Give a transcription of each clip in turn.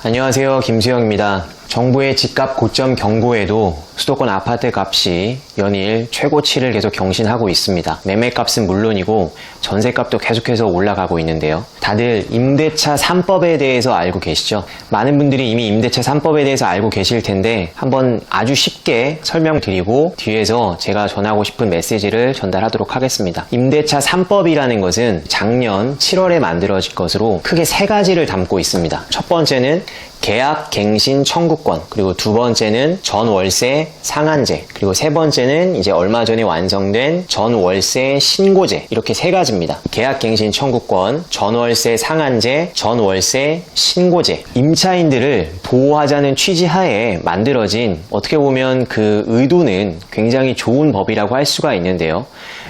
안녕하세요, 김수영입니다. 정부의 집값 고점 경고에도 수도권 아파트 값이 연일 최고치를 계속 경신하고 있습니다. 매매값은 물론이고 전세값도 계속해서 올라가고 있는데요. 다들 임대차 3법에 대해서 알고 계시죠? 많은 분들이 이미 임대차 3법에 대해서 알고 계실 텐데 한번 아주 쉽게 설명드리고 뒤에서 제가 전하고 싶은 메시지를 전달하도록 하겠습니다. 임대차 3법이라는 것은 작년 7월에 만들어진 것으로 크게 세 가지를 담고 있습니다. 첫 번째는 계약 갱신 청구권, 그리고 두 번째는 전월세 상한제, 그리고 세 번째는 이제 얼마 전에 완성된 전월세 신고제, 이렇게 세 가지입니다. 계약 갱신 청구권, 전월세 상한제, 전월세 신고제. 임차인들을 보호하자는 취지하에 만들어진, 어떻게 보면 그 의도는 굉장히 좋은 법이라고 할 수가 있는데요.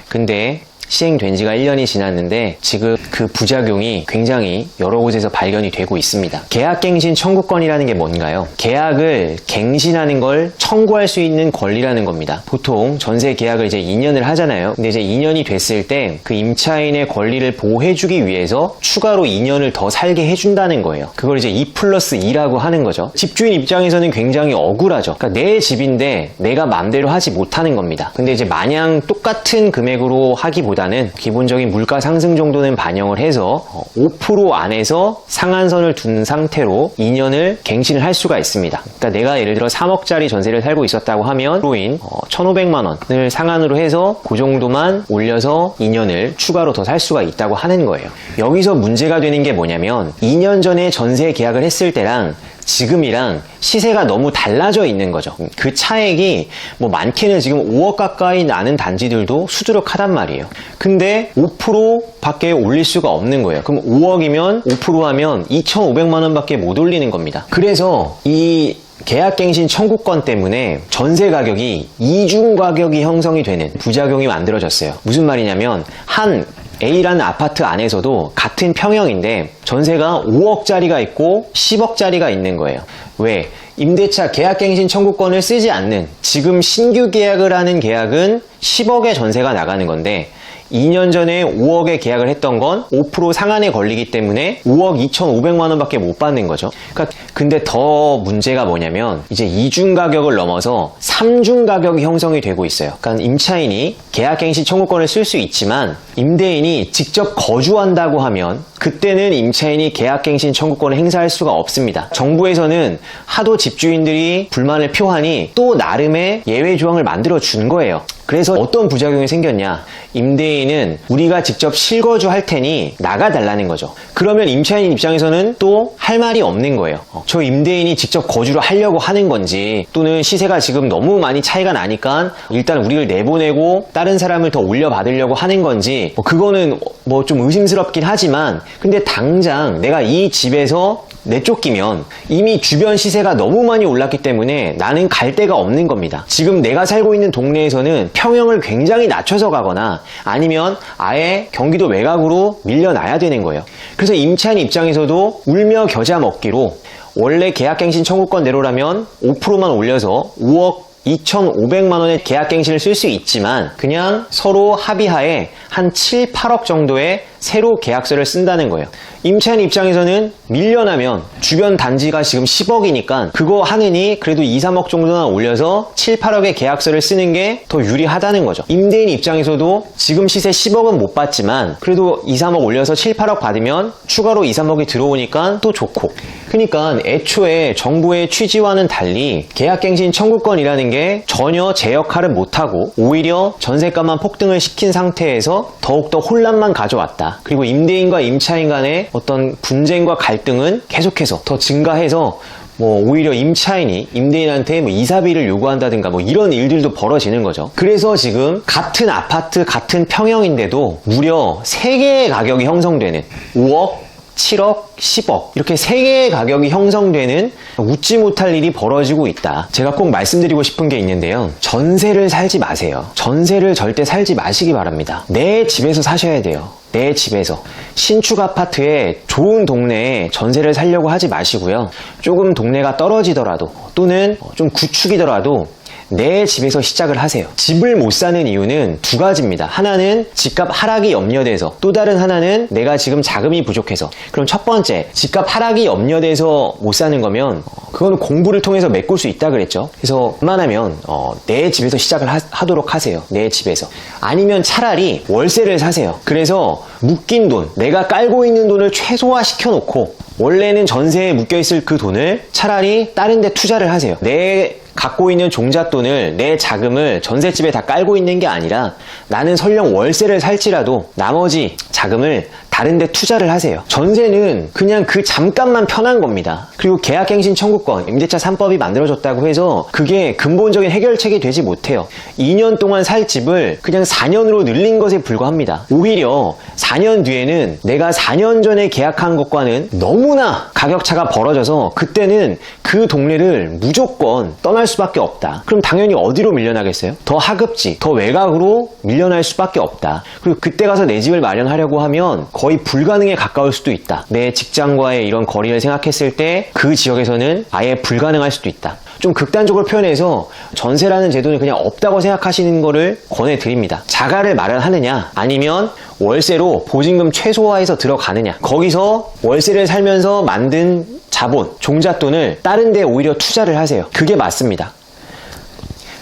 근데 시행된 지가 1년이 지났는데 지금 그 부작용이 굉장히 여러 곳에서 발견이 되고 있습니다. 계약갱신 청구권이라는 게 뭔가요? 계약을 갱신하는 걸 청구할 수 있는 권리라는 겁니다. 보통 전세 계약을 이제 2년을 하잖아요. 근데 이제 2년이 됐을 때 그 임차인의 권리를 보호해주기 위해서 추가로 2년을 더 살게 해준다는 거예요. 그걸 이제 2+2라고 하는 거죠. 집주인 입장에서는 굉장히 억울하죠. 그러니까 내 집인데 내가 맘대로 하지 못하는 겁니다. 근데 이제 마냥 똑같은 금액으로 하기보다는 기본적인 물가 상승 정도는 반영을 해서 5% 안에서 상한선을 둔 상태로 2년을 갱신을 할 수가 있습니다. 그러니까 내가 예를 들어 3억짜리 전세를 살고 있었다고 하면 로인 1,500만 원을 상한으로 해서 그 정도만 올려서 2년을 추가로 더 살 수가 있다고 하는 거예요. 여기서 문제가 되는 게 뭐냐면 2년 전에 전세 계약을 했을 때랑 지금이랑 시세가 너무 달라져 있는 거죠. 그 차액이 뭐 많게는 지금 5억 가까이 나는 단지들도 수두룩하단 말이에요. 근데 5%밖에 올릴 수가 없는 거예요. 그럼 5억이면 5% 하면 2,500만 원밖에 못 올리는 겁니다. 그래서 이 계약갱신 청구권 때문에 전세 가격이 이중 가격이 형성이 되는 부작용이 만들어졌어요. 무슨 말이냐면 한 A라는 아파트 안에서도 같은 평형인데 전세가 5억짜리가 있고 10억짜리가 있는 거예요. 왜? 임대차 계약갱신 청구권을 쓰지 않는, 지금 신규 계약을 하는 계약은 10억의 전세가 나가는 건데 2년 전에 5억에 계약을 했던 건 5% 상한에 걸리기 때문에 5억 2,500만 원밖에 못 받는 거죠. 그러니까 근데 더 문제가 뭐냐면 이제 2중 가격을 넘어서 3중 가격이 형성이 되고 있어요. 그러니까 임차인이 계약갱신 청구권을 쓸 수 있지만 임대인이 직접 거주한다고 하면 그때는 임차인이 계약갱신 청구권을 행사할 수가 없습니다. 정부에서는 하도 집주인들이 불만을 표하니 또 나름의 예외 조항을 만들어 준 거예요. 그래서 어떤 부작용이 생겼냐? 임대인은 우리가 직접 실거주 할 테니 나가달라는 거죠. 그러면 임차인 입장에서는 또 할 말이 없는 거예요. 저 임대인이 직접 거주를 하려고 하는 건지, 또는 시세가 지금 너무 많이 차이가 나니까 일단 우리를 내보내고 다른 사람을 더 올려받으려고 하는 건지, 그거는 뭐 좀 의심스럽긴 하지만, 근데 당장 내가 이 집에서 내쫓기면 이미 주변 시세가 너무 많이 올랐기 때문에 나는 갈 데가 없는 겁니다. 지금 내가 살고 있는 동네에서는 평형을 굉장히 낮춰서 가거나 아니면 아예 경기도 외곽으로 밀려나야 되는 거예요. 그래서 임차인 입장에서도 울며 겨자 먹기로 원래 계약갱신 청구권대로라면 5%만 올려서 5억 2,500만 원의 계약갱신을 쓸 수 있지만 그냥 서로 합의하에 한 7, 8억 정도의 새로 계약서를 쓴다는 거예요. 임차인 입장에서는 밀려나면 주변 단지가 지금 10억이니까 그거 하느니 그래도 2, 3억 정도나 올려서 7, 8억의 계약서를 쓰는 게 더 유리하다는 거죠. 임대인 입장에서도 지금 시세 10억은 못 받지만 그래도 2, 3억 올려서 7, 8억 받으면 추가로 2, 3억이 들어오니까 또 좋고. 그러니까 애초에 정부의 취지와는 달리 계약갱신 청구권이라는 게 전혀 제 역할을 못하고 오히려 전세가만 폭등을 시킨 상태에서 더욱더 혼란만 가져왔다. 그리고 임대인과 임차인 간의 어떤 분쟁과 갈등은 계속해서 더 증가해서 오히려 임차인이 임대인한테 이사비를 요구한다든가 이런 일들도 벌어지는 거죠. 그래서 지금 같은 아파트, 같은 평형인데도 무려 3개의 가격이 형성되는 5억, 7억, 10억 이렇게 3개의 가격이 형성되는 웃지 못할 일이 벌어지고 있다. 제가 꼭 말씀드리고 싶은 게 있는데요. 전세를 살지 마세요. 전세를 절대 살지 마시기 바랍니다. 내 집에서 사셔야 돼요. 내 집에서. 신축 아파트에 좋은 동네에 전세를 살려고 하지 마시고요. 조금 동네가 떨어지더라도 또는 좀 구축이더라도 내 집에서 시작을 하세요. 집을 못 사는 이유는 두 가지입니다. 하나는 집값 하락이 염려돼서, 또 다른 하나는 내가 지금 자금이 부족해서. 그럼 첫 번째, 집값 하락이 염려돼서 못 사는 거면 그건 공부를 통해서 메꿀 수 있다 그랬죠. 그래서 웬만하면 내 집에서 시작을 하도록 하세요. 내 집에서. 아니면 차라리 월세를 사세요. 그래서 묶인 돈, 내가 깔고 있는 돈을 최소화시켜 놓고 원래는 전세에 묶여있을 그 돈을 차라리 다른 데 투자를 하세요. 내 갖고 있는 종잣돈을, 내 자금을 전셋집에 다 깔고 있는 게 아니라 나는 설령 월세를 살지라도 나머지 자금을 다른 데 투자를 하세요. 전세는 그냥 그 잠깐만 편한 겁니다. 그리고 계약갱신 청구권, 임대차 3법이 만들어졌다고 해서 그게 근본적인 해결책이 되지 못해요. 2년 동안 살 집을 그냥 4년으로 늘린 것에 불과합니다. 오히려 4년 뒤에는 내가 4년 전에 계약한 것과는 너무나 가격차가 벌어져서 그때는 그 동네를 무조건 떠날 수밖에 없다. 그럼 당연히 어디로 밀려나겠어요? 더 하급지, 더 외곽으로 밀려날 수밖에 없다. 그리고 그때 가서 내 집을 마련하려고 하면 거의 불가능에 가까울 수도 있다. 내 직장과의 이런 거리를 생각했을 때 그 지역에서는 아예 불가능할 수도 있다. 좀 극단적으로 표현해서 전세라는 제도는 그냥 없다고 생각하시는 거를 권해드립니다. 자가를 마련하느냐 아니면 월세로 보증금 최소화해서 들어가느냐, 거기서 월세를 살면서 만든 자본, 종잣돈을 다른 데 오히려 투자를 하세요. 그게 맞습니다.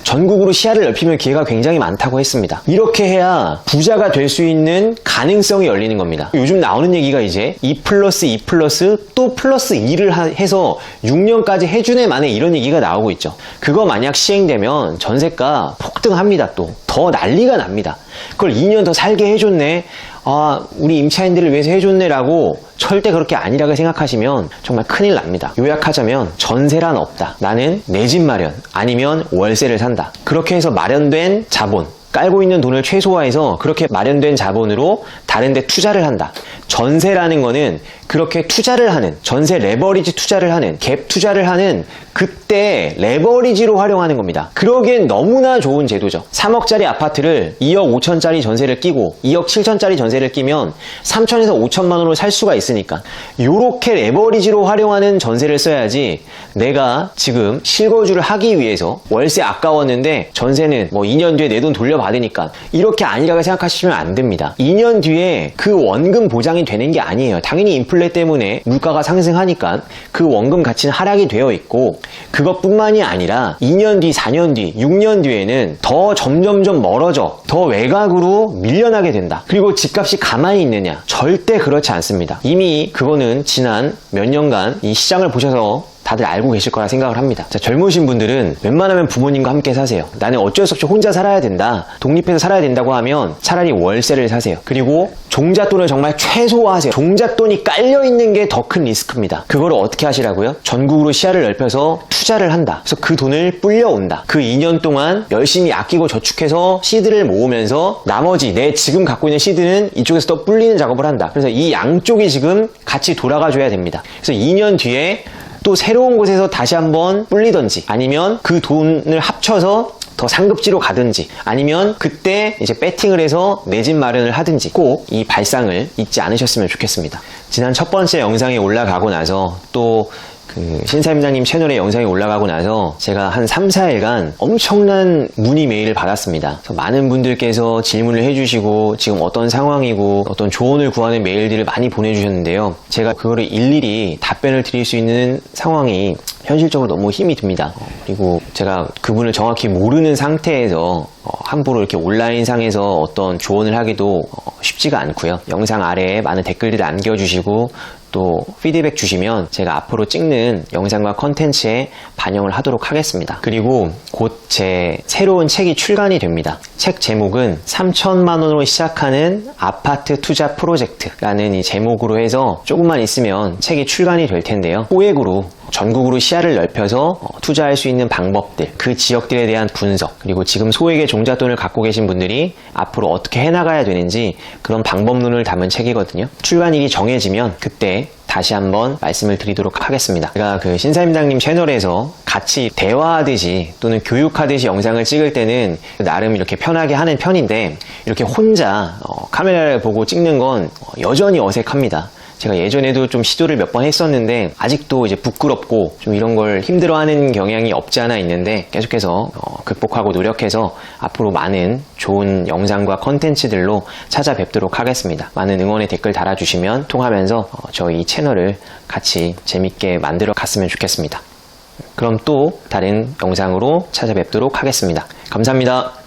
전국으로 시야를 넓히면 기회가 굉장히 많다고 했습니다. 이렇게 해야 부자가 될 수 있는 가능성이 열리는 겁니다. 요즘 나오는 얘기가 이제 2+2+ 또 플러스 2를 해서 6년까지 해주네 만에 이런 얘기가 나오고 있죠. 그거 만약 시행되면 전세가 폭등합니다. 또 더 난리가 납니다. 그걸 2년 더 살게 해줬네, 우리 임차인들을 위해서 해줬네라고 절대 그렇게 아니라고 생각하시면 정말 큰일 납니다. 요약하자면 전세란 없다. 나는 내 집 마련 아니면 월세를 산다. 그렇게 해서 마련된 자본, 깔고 있는 돈을 최소화해서 그렇게 마련된 자본으로 다른 데 투자를 한다. 전세라는 거는 그렇게 투자를 하는, 전세 레버리지 투자를 하는, 갭 투자를 하는 그때 레버리지로 활용하는 겁니다. 그러기엔 너무나 좋은 제도죠. 3억짜리 아파트를 2억 5천짜리 전세를 끼고 2억 7천짜리 전세를 끼면 3천에서 5천만 원으로 살 수가 있으니까 요렇게 레버리지로 활용하는 전세를 써야지, 내가 지금 실거주를 하기 위해서 월세 아까웠는데 전세는 뭐 2년 뒤에 내 돈 돌려받으니까, 이렇게 아니라고 생각하시면 안 됩니다. 2년 뒤에 그 원금 보장이 되는 게 아니에요. 당연히 인플레 때문에 물가가 상승하니까 그 원금 가치는 하락이 되어 있고, 그것뿐만이 아니라 2년 뒤, 4년 뒤, 6년 뒤에는 더 점점점 멀어져, 더 외곽으로 밀려나게 된다. 그리고 집값이 가만히 있느냐? 절대 그렇지 않습니다. 이미 그거는 지난 몇 년간 이 시장을 보셔서 다들 알고 계실 거라 생각을 합니다. 자, 젊으신 분들은 웬만하면 부모님과 함께 사세요. 나는 어쩔 수 없이 혼자 살아야 된다, 독립해서 살아야 된다고 하면 차라리 월세를 사세요. 그리고 종잣돈을 정말 최소화하세요. 종잣돈이 깔려있는 게 더 큰 리스크입니다. 그거를 어떻게 하시라고요? 전국으로 시야를 넓혀서 투자를 한다. 그래서 그 돈을 불려온다. 그 2년 동안 열심히 아끼고 저축해서 시드를 모으면서 나머지 내 지금 갖고 있는 시드는 이쪽에서 또 불리는 작업을 한다. 그래서 이 양쪽이 지금 같이 돌아가줘야 됩니다. 그래서 2년 뒤에 또 새로운 곳에서 다시 한번 불리던지, 아니면 그 돈을 합쳐서 더 상급지로 가든지, 아니면 그때 이제 배팅을 해서 내 집 마련을 하든지, 꼭 이 발상을 잊지 않으셨으면 좋겠습니다. 지난 첫 번째 영상이 올라가고 나서 또 신사임당님 채널에 영상이 올라가고 나서 제가 한 3, 4일간 엄청난 문의 메일을 받았습니다. 그래서 많은 분들께서 질문을 해주시고 지금 어떤 상황이고 어떤 조언을 구하는 메일들을 많이 보내주셨는데요. 제가 그거를 일일이 답변을 드릴 수 있는 상황이 현실적으로 너무 힘이 듭니다. 그리고 제가 그분을 정확히 모르는 상태에서 함부로 이렇게 온라인상에서 어떤 조언을 하기도 쉽지가 않고요. 영상 아래에 많은 댓글들을 남겨주시고 또 피드백 주시면 제가 앞으로 찍는 영상과 컨텐츠에 반영을 하도록 하겠습니다. 그리고 곧 제 새로운 책이 출간이 됩니다. 책 제목은 3천만 원으로 시작하는 아파트 투자 프로젝트라는 이 제목으로 해서 조금만 있으면 책이 출간이 될 텐데요. 소액으로 전국으로 시야를 넓혀서 투자할 수 있는 방법들, 그 지역들에 대한 분석, 그리고 지금 소액의 종잣돈을 갖고 계신 분들이 앞으로 어떻게 해나가야 되는지 그런 방법론을 담은 책이거든요. 출간일이 정해지면 그때 다시 한번 말씀을 드리도록 하겠습니다. 제가 신사임당님 채널에서 같이 대화하듯이 또는 교육하듯이 영상을 찍을 때는 나름 이렇게 편하게 하는 편인데, 이렇게 혼자 카메라를 보고 찍는 건 여전히 어색합니다. 제가 예전에도 좀 시도를 몇 번 했었는데 아직도 이제 부끄럽고 좀 이런 걸 힘들어하는 경향이 없지 않아 있는데 계속해서 극복하고 노력해서 앞으로 많은 좋은 영상과 컨텐츠들로 찾아뵙도록 하겠습니다. 많은 응원의 댓글 달아주시면 통하면서 저희 채널을 같이 재밌게 만들어 갔으면 좋겠습니다. 그럼 또 다른 영상으로 찾아뵙도록 하겠습니다. 감사합니다.